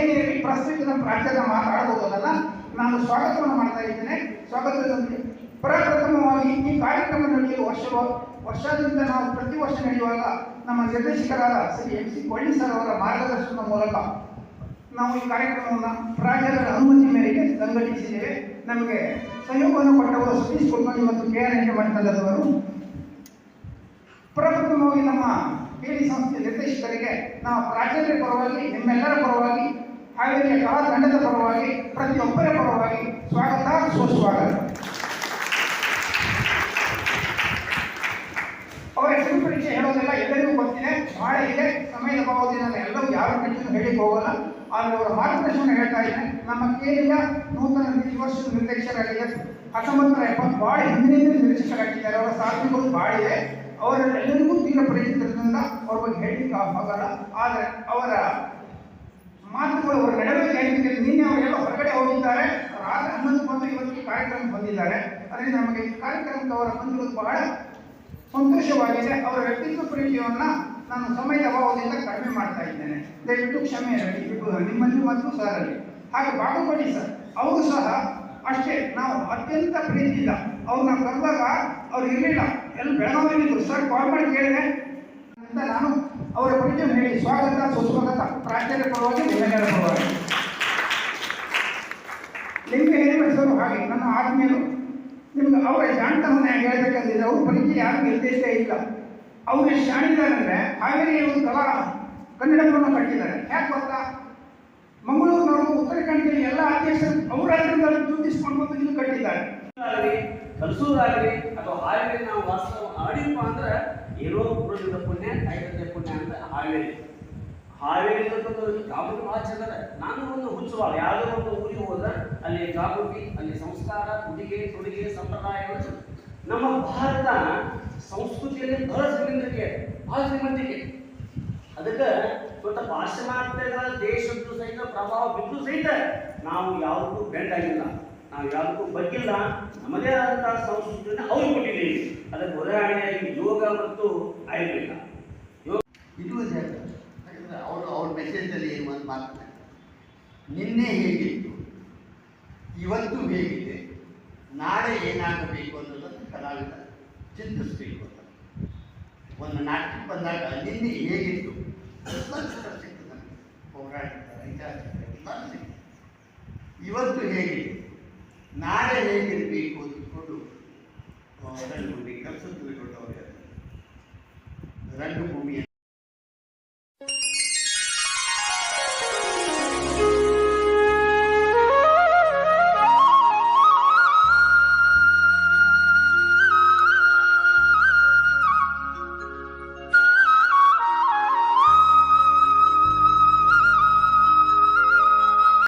ಏನಿರಲಿ ಪ್ರಸ್ತುತ ಪ್ರಾಚಾರ್ಯ ಮಾತಾಡಬಹುದಲ್ಲ. ನಾನು ಸ್ವಾಗತವನ್ನು ಮಾಡ್ತಾ ಇದ್ದೇನೆ. ಸ್ವಾಗತದೊಂದಿಗೆ ಪ್ರಪ್ರಥಮವಾಗಿ ಈ ಕಾರ್ಯಕ್ರಮ ನಡೆಯಲು ವರ್ಷದಿಂದ ನಾವು ಪ್ರತಿ ವರ್ಷ ನಡೆಯುವಾಗ ನಮ್ಮ ನಿರ್ದೇಶಕರಾದ ಶ್ರೀ MC ಕೊಳ್ಳಿ ಸರ್ ಅವರ ಮಾರ್ಗದರ್ಶನದ ಮೂಲಕ ನಾವು ಈ ಕಾರ್ಯಕ್ರಮವನ್ನು ಪ್ರಾಚಾರ್ಯರ ಅನುಮತಿ ಮೇರೆಗೆ ಸಂಘಟಿಸಿದ್ದೇವೆ. ನಮಗೆ ಸಹಯೋಗವನ್ನು ಕೊಟ್ಟವರು ಸತೀಶ್ ಕುಲಕರ್ಣಿ ಮತ್ತು KR ಮಠದವರು. ಪ್ರಪ್ರಥಮವಾಗಿ ನಮ್ಮ KD ಸಂಸ್ಥೆ ನಿರ್ದೇಶಕರಿಗೆ ನಾವು ಪ್ರಾಚಾರ್ಯರ ಪರವಾಗಿ, ನಿಮ್ಮೆಲ್ಲರ ಪರವಾಗಿ, ಹಾವೇರಿಯ ಕಲಾ ತಂಡದ ಪರವಾಗಿ, ಪ್ರತಿಯೊಬ್ಬರ ಪರವಾಗಿ ಸ್ವಾಗತ, ಸುಸ್ವಾಗತ. ಅವರ ಹೆಸರು ಪರೀಕ್ಷೆ ಹೇಳೋದೆಲ್ಲ ಎಲ್ಲರಿಗೂ ಗೊತ್ತಿದೆ, ಬಹಳ ಇದೆ. ಸಮಯದ ಅಭಾವದಿಂದ ಎಲ್ಲವೂ ಯಾರ ಪರೀಕ್ಷೆಯನ್ನು ಹೇಳಿಕ್ಕೆ ಹೋಗಲ್ಲ. ಆದರೆ ಅವರ ಮಾರ್ಗದರ್ಶನ ಹೇಳ್ತಾ ಇದ್ದೇನೆ. ನಮ್ಮ KDಯ ನೂತನ ಈ ವರ್ಷದ ನಿರ್ದೇಶಕರಾಗಿದ್ದಾರೆ. 1970 ಬಹಳ ಹಿಂದಿನಿಂದ ನಿರ್ದೇಶಕರಾಗಿದ್ದಾರೆ. ಅವರ ಸಾಧನೆಗಳು ಬಹಳ ಇದೆ. ಅವರೆಲ್ಲರಿಗೂ ತೀವ್ರ ಪರಿಚಿತರಿಂದ ಅವ್ರ ಬಗ್ಗೆ ಹೇಳಲಿಕ್ಕೆ ಆಗಲ್ಲ. ಆದರೆ ಅವರ ಮಾತುಗಳು, ಅವರ ನಡವಳಿಕೆ ಹೇಗಿದೆ. ನಿನ್ನೆ ಅವರೆಲ್ಲ ಹೊರಗಡೆ ಹೋಗಿದ್ದಾರೆ. ರಾತ್ರಿ 11 ಬಂದು ಇವತ್ತು ಕಾರ್ಯಕ್ರಮ ಬಂದಿದ್ದಾರೆ. ಅದರಿಂದ ನಮಗೆ ಈ ಕಾರ್ಯಕ್ರಮಕ್ಕೆ ಅವರ ಬಂದಿರೋದು ಬಹಳ ಸಂತೋಷವಾಗಿದೆ. ಅವರ ವ್ಯಕ್ತಿತ್ವ ಪರಿಚಯವನ್ನು ನಾನು ಸಮಯದ ಅಭಾವದಿಂದ ಕಡಿಮೆ ಮಾಡ್ತಾ ಇದ್ದೇನೆ. ದಯವಿಟ್ಟು ಕ್ಷಮೆ ನಿಮ್ಮಲ್ಲಿ ಮತ್ತು ಸರಲ್ಲಿ. ಹಾಗೆ ಬಾಗಲಕೋಟೆ ಸರ್ ಅವರು ಸಹ ಅಷ್ಟೇ. ನಾವು ಅತ್ಯಂತ ಪ್ರೀತಿಯಿಂದ ಅವ್ರನ್ನ ಕರೆದಾಗ ಅವ್ರು ಇರಲಿಲ್ಲ, ಎಲ್ಲ ಬೆಳಗಾವಿಯಲ್ಲಿದ್ದರು. ಸರ್ ಕಾಲ್ ಮಾಡಿ ಕೇಳಿದೆ ಅಂತ ನಾನು ಅವರ ಪರಿಚಯ ಹೇಳಿ ಸ್ವಾಗತ, ಸುಸ್ವಾಗತ. ಪ್ರಾಚಾರ್ಯ ಪರವಾಗಿ, ನಿಮ್ಮೆಲ್ಲರ ಪರವಾಗಿ. ಲಿಂಗ ಹಿರಿಮೆಸರು ಹಾಗೆ ನನ್ನ ಆತ್ಮೀಯರು. ನಿಮ್ಗೆ ಅವರ ಜಾಣತನವನ್ನು ಹೇಳ್ಬೇಕಂದಿದ್ರೆ ಅವ್ರ ಪರಿಚಯ ಯಾರು ನಿರ್ದೇಶ ಇಲ್ಲ. ಅವ್ರು ಎಷ್ಟು ಜಾಣಿದ್ದಾರೆ. ಹಾವೇರಿ ಒಂದು ಕಲಾ ಕನ್ನಡವನ್ನು ಕಟ್ಟಿದ್ದಾರೆ. ಯಾಕೆ ಗೊತ್ತಾ? ಮಂಗಳೂರಿನವರು ಉತ್ತರ ಕನ್ನಡ ಎಲ್ಲ ಅಧ್ಯಕ್ಷರು ಅವರ ದುಡ್ಡಿಸ್ಕೊಂಡು ಬಂದು ಇಲ್ಲಿ ಕಟ್ಟಿದ್ದಾರೆ. ಕಲಿಸೋದಾಗಲಿ ಅಥವಾ ಹಾವೇರಿ ನಾವು ವಾಸ್ತವ ಆಡಿಪ್ಪ ಅಂದ್ರೆ ಏನೋ ಪುರುಷದ ಪುಣ್ಯ, ಐದನೇ ಪುಣ್ಯ ಅಂತ ಹಾವೇರಿ ಜಾಗೃತಿ ಭಾಳ ಚೆಂದರೆ. ನಾನು ಒಂದು ಹುಚ್ಚುವಾಗ ಯಾವುದೋ ಒಂದು ಊರಿಗೆ ಹೋದ್ರೆ ಅಲ್ಲಿ ಜಾಗೃತಿ, ಅಲ್ಲಿ ಸಂಸ್ಕಾರ, ಉಡುಗೆ ತೊಡುಗೆ, ಸಂಪ್ರದಾಯಗಳು. ನಮ್ಮ ಭಾರತ ಸಂಸ್ಕೃತಿಯಲ್ಲಿ ಬಹಳ ಶ್ರೀಮಂತಿಕೆ. ಅದಕ್ಕೆ ಇವತ್ತು ಪಾಶ್ಚಿಮಾತ್ಯಗಳ ದೇಶದ್ದು ಸಹಿತ ಪ್ರಭಾವ ಬಿದ್ದು ಸಹಿತ ನಾವು ಯಾವುದಕ್ಕೂ ಬೆಂಡಾಗಿಲ್ಲ, ನಾವು ಯಾವುದಕ್ಕೂ ಬಗ್ಗಿಲ್ಲ. ನಮ್ಮದೇ ಆದಂತಹ ಸಂಸ್ಕೃತಿಯನ್ನು ಅವ್ರು ಕೊಟ್ಟಿದ್ದೀವಿ. ಅದಕ್ಕೆ ಉದಾಹರಣೆಯಾಗಿ ಯೋಗ ಮತ್ತು ಆಯುರ್ವೇದ. ಇದು ಅವ್ರ ಮೆಸೇಜಲ್ಲಿ ಏನು ಒಂದು ಮಾತು, ನಿನ್ನೆ ಹೇಗಿತ್ತು, ಇವತ್ತು ಹೇಗಿದೆ, ನಾಳೆ ಏನಾಗಬೇಕು ಅನ್ನೋದನ್ನು ಕಲಾವಿದ ಚಿಂತಿಸಬೇಕು ಅಂತ. ಒಂದು ನಾಟಕಕ್ಕೆ ಬಂದಾಗ ನಿನ್ನೆ ಹೇಗಿತ್ತು ಸಿಗ್ತದೆ ನಮಗೆ, ಪೌರಾಣಿಕ, ಐತಿಹಾಸಿಕ ಎಲ್ಲ ಸಿಗ್ತದೆ. ಇವತ್ತು ಹೇಗಿದೆ, ನಾಳೆ ಹೇಗಿರಬೇಕು ಅಂದ್ಕೊಂಡು ರಂಗಭೂಮಿ ಕೆಲಸ ತಿಳ್ಕೊಂಡವ್ರೆ. ರಂಗಭೂಮಿಯ